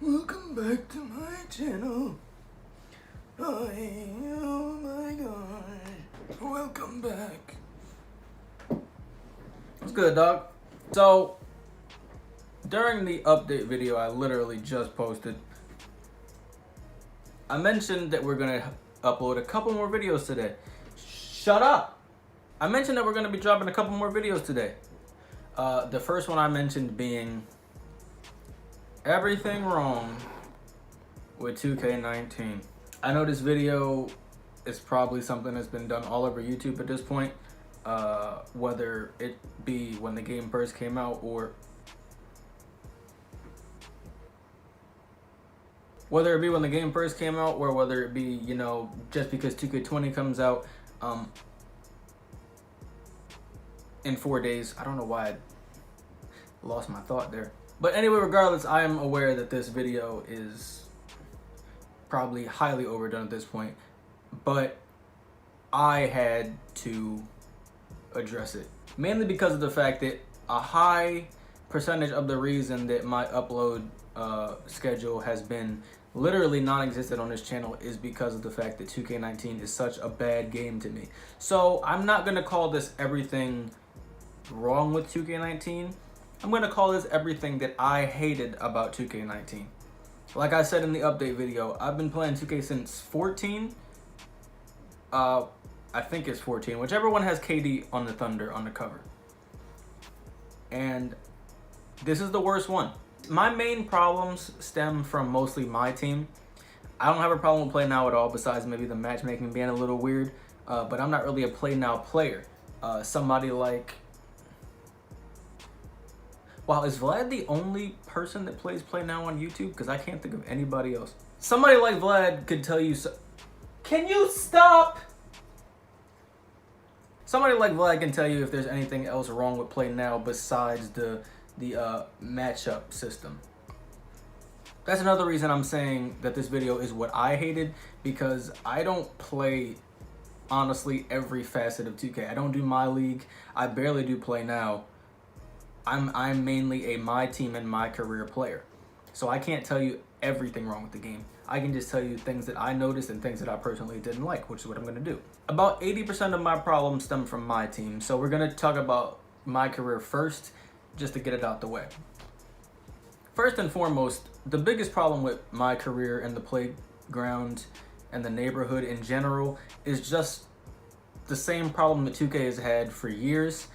Welcome back to my channel. Oh my gosh. Welcome back. What's good, dog? So, during the update video I literally just posted, I mentioned that we're gonna upload a couple more videos today. Shut up! I mentioned that we're gonna be dropping a couple more videos today. The first one I mentioned being everything wrong with 2K19. I know this video is probably something that's been done all over YouTube at this point, whether it be when the game first came out or whether it be, you know, just because 2K20 comes out in 4 days. I don't know why I lost my thought there. But anyway, regardless, I am aware that this video is probably highly overdone at this point, but I had to address it. Mainly because of the fact that a high percentage of the reason that my upload schedule has been literally non-existent on this channel is because of the fact that 2K19 is such a bad game to me. So I'm not gonna call this everything wrong with 2K19. I'm gonna call this everything that I hated about 2K19. Like I said in the update video, I've been playing 2K since 14. I think it's 14, whichever one has KD on the Thunder on the cover. And this is the worst one. My main problems stem from mostly my team. I don't have a problem with Play Now at all, besides maybe the matchmaking being a little weird, but I'm not really a Play Now player. Somebody like... Wow, is Vlad the only person that plays Play Now on YouTube? Because I can't think of anybody else. Somebody like Vlad could tell you so... Can you stop? Somebody like Vlad can tell you if there's anything else wrong with Play Now besides the matchup system. That's another reason I'm saying that this video is what I hated, because I don't play, honestly, every facet of 2K. I don't do My League. I barely do Play Now. I'm mainly a My Team and My Career player. So I can't tell you everything wrong with the game. I can just tell you things that I noticed and things that I personally didn't like, which is what I'm going to do. About 80% of my problems stem from My Team. So we're going to talk about My Career first, just to get it out the way. First and foremost, the biggest problem with My Career and the playground and the neighborhood in general is just the same problem that 2K has had for years.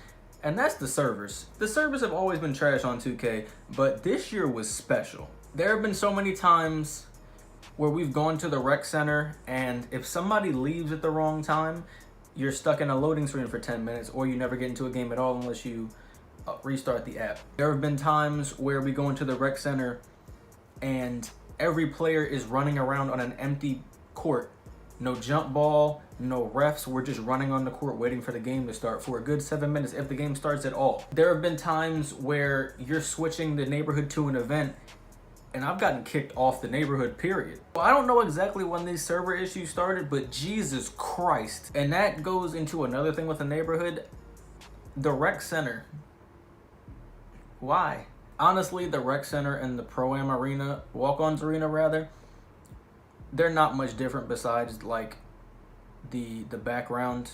And that's the servers. The servers have always been trash on 2K, but this year was special. There have been so many times where we've gone to the rec center, and if somebody leaves at the wrong time, you're stuck in a loading screen for 10 minutes, or you never get into a game at all unless you restart the app. There have been times where we go into the rec center and every player is running around on an empty court. No jump ball, no refs. We're just running on the court waiting for the game to start for a good 7 minutes if the game starts at all. There have been times where you're switching the neighborhood to an event and I've gotten kicked off the neighborhood, period. Well, I don't know exactly when these server issues started, but Jesus Christ. And that goes into another thing with the neighborhood. The rec center. Why? Honestly, the rec center and the Pro-Am arena, walk-ons arena rather, they're not much different besides like the background.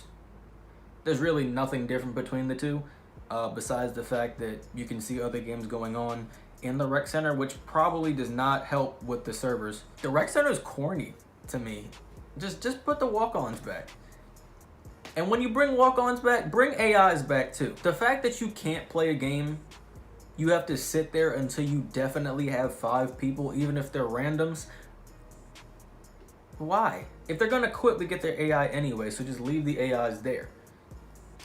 There's really nothing different between the two, besides the fact that you can see other games going on in the rec center, which probably does not help with the servers. The rec center is corny to me. Just put the walk-ons back. And when you bring walk-ons back, bring AIs back too. The fact that you can't play a game, you have to sit there until you definitely have 5 people, even if they're randoms. Why? If they're gonna quit, we get their AI anyway, so just leave the AIs there.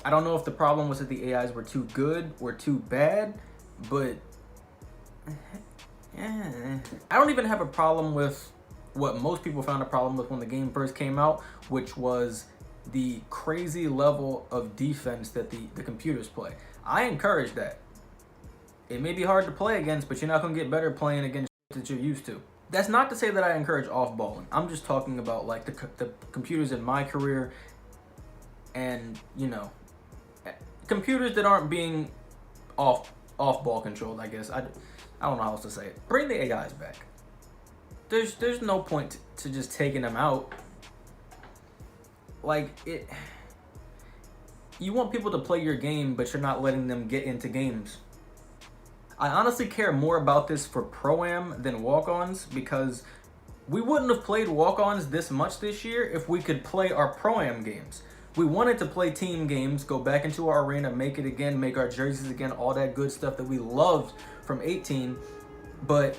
I don't know if the problem was that the AIs were too good or too bad, but I don't even have a problem with what most people found a problem with when the game first came out, which was the crazy level of defense that the computers play. I encourage that. It may be hard to play against, but you're not gonna get better playing against that you're used to. That's not to say that I encourage off-balling. I'm just talking about like the computers in My Career and, you know, computers that aren't being off ball controlled, I guess. I don't know how else to say it. Bring the AIs back. there's no point to just taking them out. Like, you want people to play your game, but you're not letting them get into games. I honestly care more about this for Pro-Am than walk-ons, because we wouldn't have played walk-ons this much this year if we could play our Pro-Am games. We wanted to play team games, go back into our arena, make it again, make our jerseys again, all that good stuff that we loved from 18. But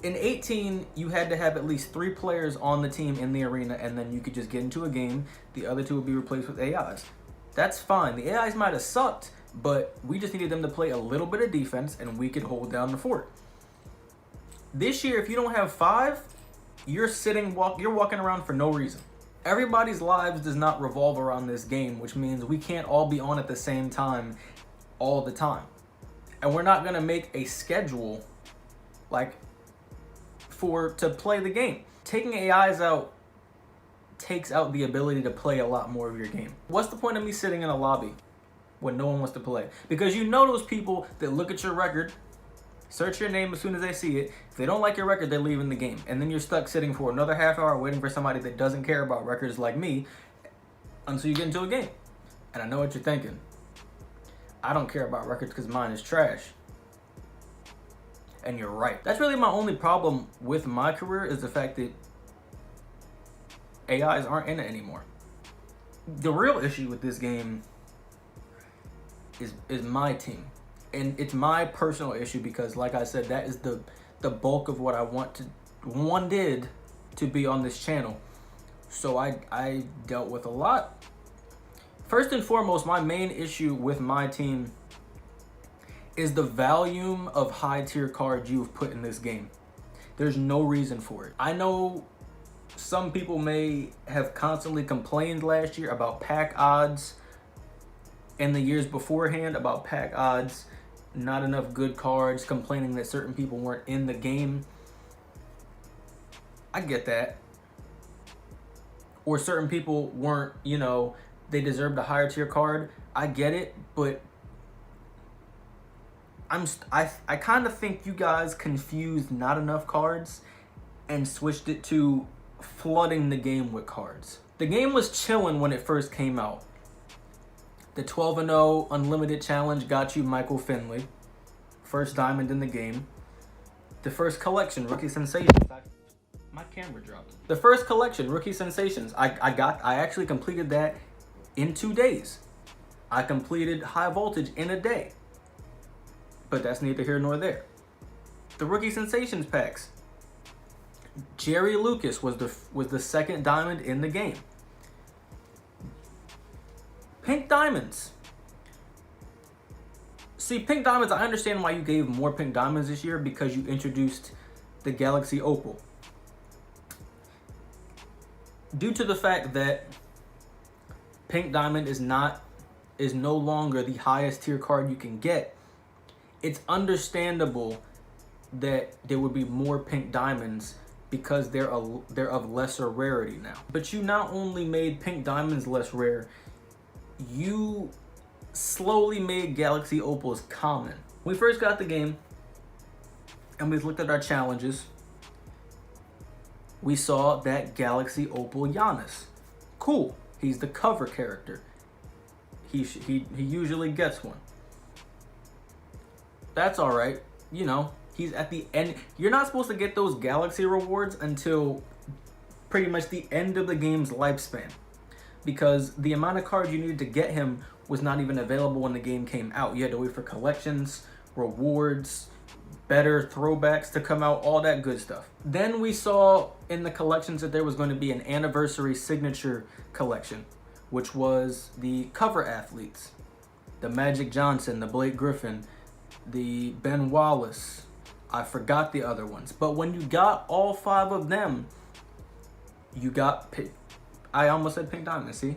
in 18, you had to have at least 3 players on the team in the arena, and then you could just get into a game. The other 2 would be replaced with AIs. That's fine. The AIs might have sucked, but we just needed them to play a little bit of defense, and we could hold down the fort. This year, if you don't have 5, you're walking around for no reason. Everybody's lives does not revolve around this game, which means we can't all be on at the same time all the time. And we're not gonna make a schedule to play the game. Taking AIs out takes out the ability to play a lot more of your game. What's the point of me sitting in a lobby when no one wants to play? Because you know those people that look at your record, search your name as soon as they see it. If they don't like your record, they're leaving the game. And then you're stuck sitting for another half hour waiting for somebody that doesn't care about records like me until you get into a game. And I know what you're thinking. I don't care about records because mine is trash. And you're right. That's really my only problem with my career, is the fact that AIs aren't in it anymore. The real issue with this game is my team. And it's my personal issue because, like I said, that is the bulk of what I wanted to be on this channel. So I dealt with a lot. First and foremost, my main issue with my team is the volume of high tier cards you've put in this game. There's no reason for it. I know some people may have constantly complained last year about pack odds, and the years beforehand about pack odds, not enough good cards, complaining that certain people weren't in the game. I get that. Or certain people weren't, they deserved a higher tier card. I get it, but I kind of think you guys confused not enough cards and switched it to flooding the game with cards. The game was chilling when it first came out. The 12-0 Unlimited Challenge got you Michael Finley, first diamond in the game. The first collection, Rookie Sensations. My camera dropped. The first collection, Rookie Sensations. I actually completed that in 2 days. I completed High Voltage in a day. But that's neither here nor there. The Rookie Sensations packs. Jerry Lucas was the second diamond in the game. Pink Diamonds. See, Pink Diamonds, I understand why you gave more Pink Diamonds this year, because you introduced the Galaxy Opal. Due to the fact that Pink Diamond is no longer the highest tier card you can get, it's understandable that there would be more Pink Diamonds because they're of lesser rarity now. But you not only made Pink Diamonds less rare, you slowly made Galaxy Opals common. We first got the game and we looked at our challenges. We saw that Galaxy Opal Giannis. Cool. He's the cover character. He usually gets one. That's all right. He's at the end. You're not supposed to get those Galaxy rewards until pretty much the end of the game's lifespan, because the amount of cards you needed to get him was not even available when the game came out. You had to wait for collections, rewards, better throwbacks to come out, all that good stuff. Then we saw in the collections that there was going to be an anniversary signature collection, which was the cover athletes. The Magic Johnson, the Blake Griffin, the Ben Wallace. I forgot the other ones. But when you got all 5 of them, you got... I almost said Pink Diamond, see?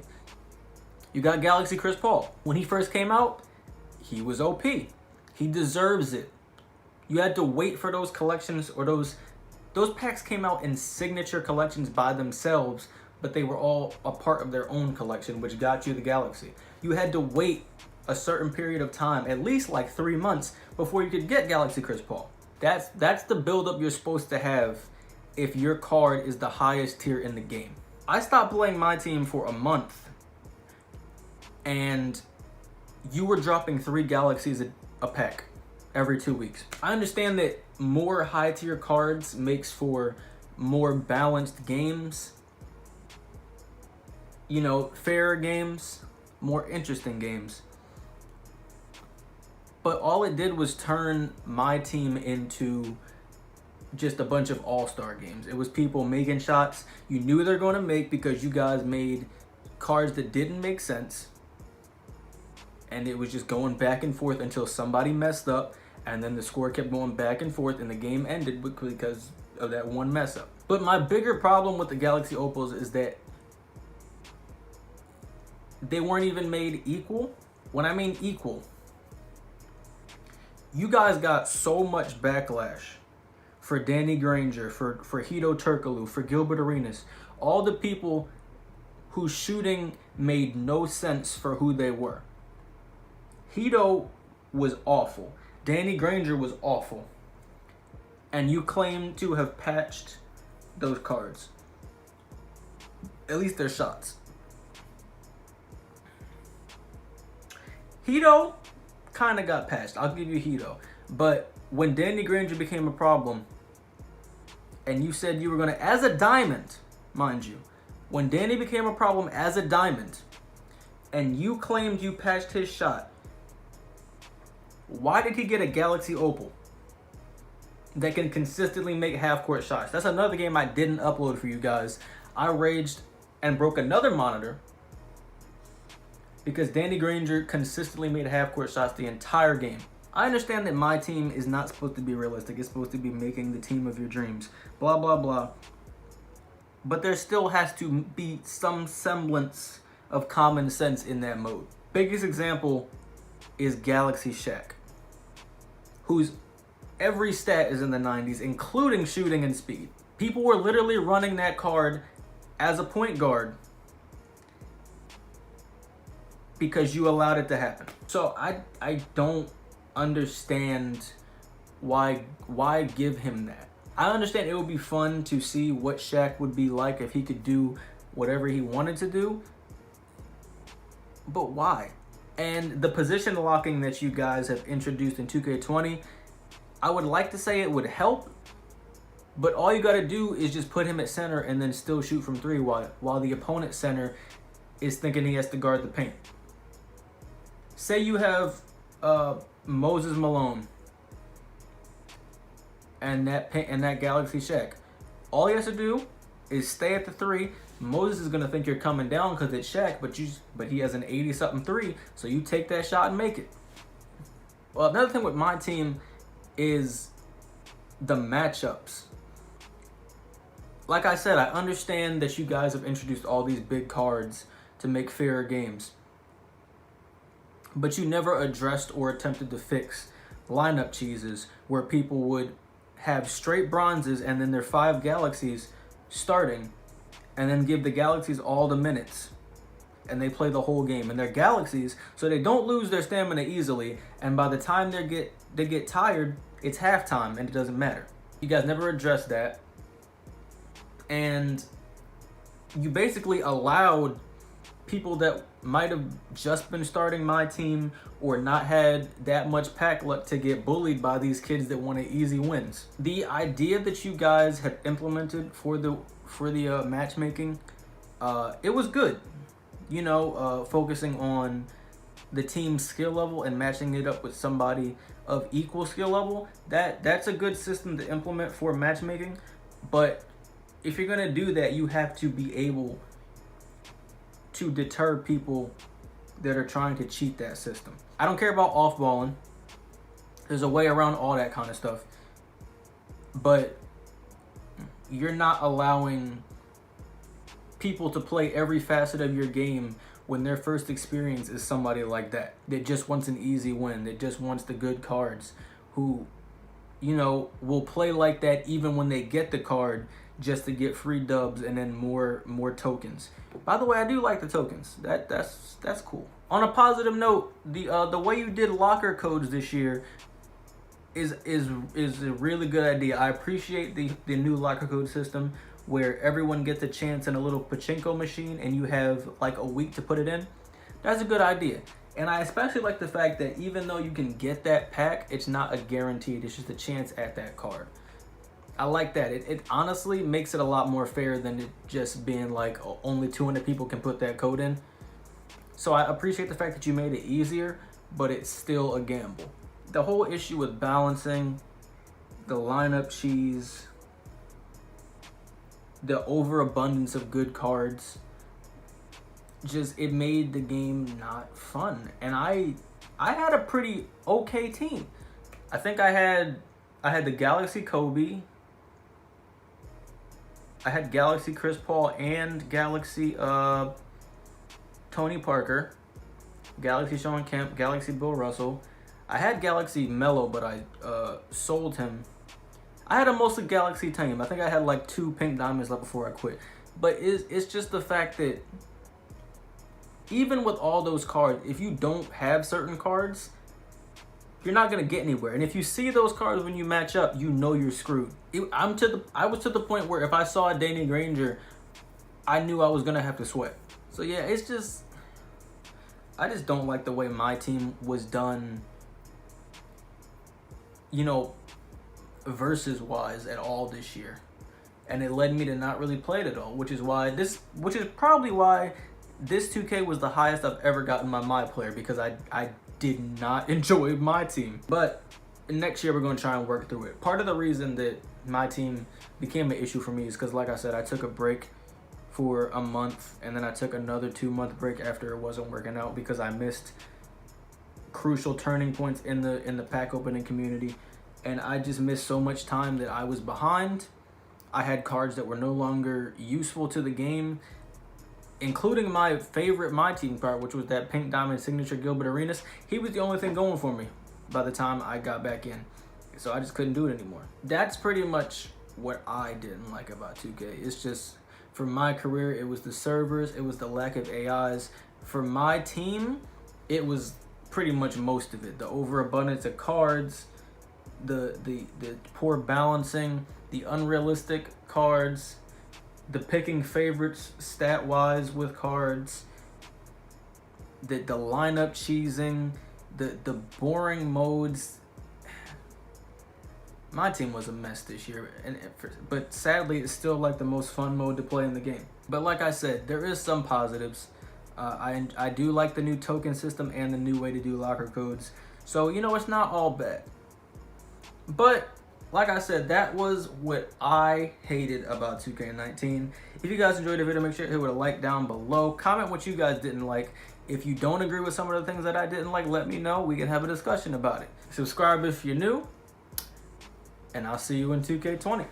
You got Galaxy Chris Paul. When he first came out, he was OP. He deserves it. You had to wait for those collections, or those packs came out in signature collections by themselves, but they were all a part of their own collection, which got you the Galaxy. You had to wait a certain period of time, at least like 3 months, before you could get Galaxy Chris Paul. That's the buildup you're supposed to have if your card is the highest tier in the game. I stopped playing my team for a month, and you were dropping 3 galaxies a pack every 2 weeks. I understand that more high tier cards makes for more balanced games, you know, fairer games, more interesting games. But all it did was turn my team into just a bunch of all-star games. It was people making shots you knew they're going to make because you guys made cards that didn't make sense. And it was just going back and forth until somebody messed up, and then the score kept going back and forth, and the game ended because of that one mess up. But my bigger problem with the Galaxy Opals is that they weren't even made equal. When I mean equal, you guys got so much backlash for Danny Granger, for Hedo Turkoglu, for Gilbert Arenas, all the people whose shooting made no sense for who they were. Hedo was awful. Danny Granger was awful. And you claim to have patched those cards. At least their shots. Hedo kind of got patched. I'll give you Hedo. But when Danny Granger became a problem, and you said you were going to, as a diamond, mind you, when Danny became a problem as a diamond, and you claimed you patched his shot, why did he get a Galaxy Opal that can consistently make half-court shots? That's another game I didn't upload for you guys. I raged and broke another monitor because Danny Granger consistently made half-court shots the entire game. I understand that my team is not supposed to be realistic. It's supposed to be making the team of your dreams. Blah, blah, blah. But there still has to be some semblance of common sense in that mode. Biggest example is Galaxy Shaq, whose every stat is in the 90s, including shooting and speed. People were literally running that card as a point guard because you allowed it to happen. So I don't understand why give him that. I understand it would be fun to see what Shaq would be like if he could do whatever he wanted to do, but why? And the position locking that you guys have introduced in 2K20, I would like to say it would help, but all you got to do is just put him at center and then still shoot from 3 while the opponent's center is thinking he has to guard the paint. Say you have Moses Malone and that Galaxy Shaq. All he has to do is stay at the 3. Moses is gonna think you're coming down because it's Shaq, but he has an 80-something 3, so you take that shot and make it. Well, another thing with my team is the matchups. Like I said, I understand that you guys have introduced all these big cards to make fairer games, but you never addressed or attempted to fix lineup cheeses where people would have straight bronzes and then their 5 galaxies starting, and then give the galaxies all the minutes, and they play the whole game. And they're galaxies, so they don't lose their stamina easily, and by the time they get tired, it's halftime and it doesn't matter. You guys never addressed that, and you basically allowed people that might have just been starting my team or not had that much pack luck to get bullied by these kids that wanted easy wins. The idea that you guys have implemented for the matchmaking, it was good. You know, focusing on the team's skill level and matching it up with somebody of equal skill level. That's a good system to implement for matchmaking. But if you're gonna do that, you have to be able to deter people that are trying to cheat that system. I don't care about off-balling. There's a way around all that kind of stuff. But you're not allowing people to play every facet of your game when their first experience is somebody like that just wants an easy win, that just wants the good cards, who, you know, will play like that even when they get the card just to get free dubs and then more tokens. By the way, I do like the tokens. That's cool. On a positive note, the way you did locker codes this year, is a really good idea. I appreciate the new locker code system where everyone gets a chance in a little pachinko machine and you have like a week to put it in. That's a good idea. And I especially like the fact that even though you can get that pack, it's not a guaranteed. It's just a chance at that card. I like that. It honestly makes it a lot more fair than it just being like only 200 people can put that code in. So I appreciate the fact that you made it easier, but it's still a gamble. The whole issue with balancing, the lineup cheese, the overabundance of good cards, just it made the game not fun. And I had a pretty okay team. I think I had the Galaxy Kobe, I had Galaxy Chris Paul and Galaxy Tony Parker, Galaxy Sean Kemp, Galaxy Bill Russell. I had Galaxy Melo, but I sold him. I had a mostly Galaxy team. I think I had like 2 pink diamonds left before I quit. But it's just the fact that even with all those cards, if you don't have certain cards, you're not gonna get anywhere. And if you see those cards when you match up, you know you're screwed. I was to the point where if I saw a Danny Granger, I knew I was gonna have to sweat. So yeah, it's just, I just don't like the way my team was done, you know, versus wise at all this year. And it led me to not really play it at all, which is probably why this 2K was the highest I've ever gotten my player, because I did not enjoy my team. But next year we're going to try and work through it. Part of the reason that my team became an issue for me is because, like I said, I took a break for a month and then I took another 2-month break after it wasn't working out because I missed crucial turning points in the pack opening community, and I just missed so much time that I was behind. I had cards that were no longer useful to the game, including my favorite My Team card, which was that pink diamond signature Gilbert Arenas. He was the only thing going for me by the time I got back in. So I just couldn't do it anymore. That's pretty much what I didn't like about 2K. It's just, for my career, it was the servers, it was the lack of AIs. For my team, it was pretty much most of it. The overabundance of cards, the poor balancing, the unrealistic cards, the picking favorites stat-wise with cards, the lineup cheesing, the boring modes. My team was a mess this year, but sadly, it's still like the most fun mode to play in the game. But like I said, there is some positives. I do like the new token system and the new way to do locker codes. So, you know, it's not all bad. But like I said, that was what I hated about 2K19. If you guys enjoyed the video, make sure to hit with a like down below. Comment what you guys didn't like. If you don't agree with some of the things that I didn't like, let me know. We can have a discussion about it. Subscribe if you're new, and I'll see you in 2K20.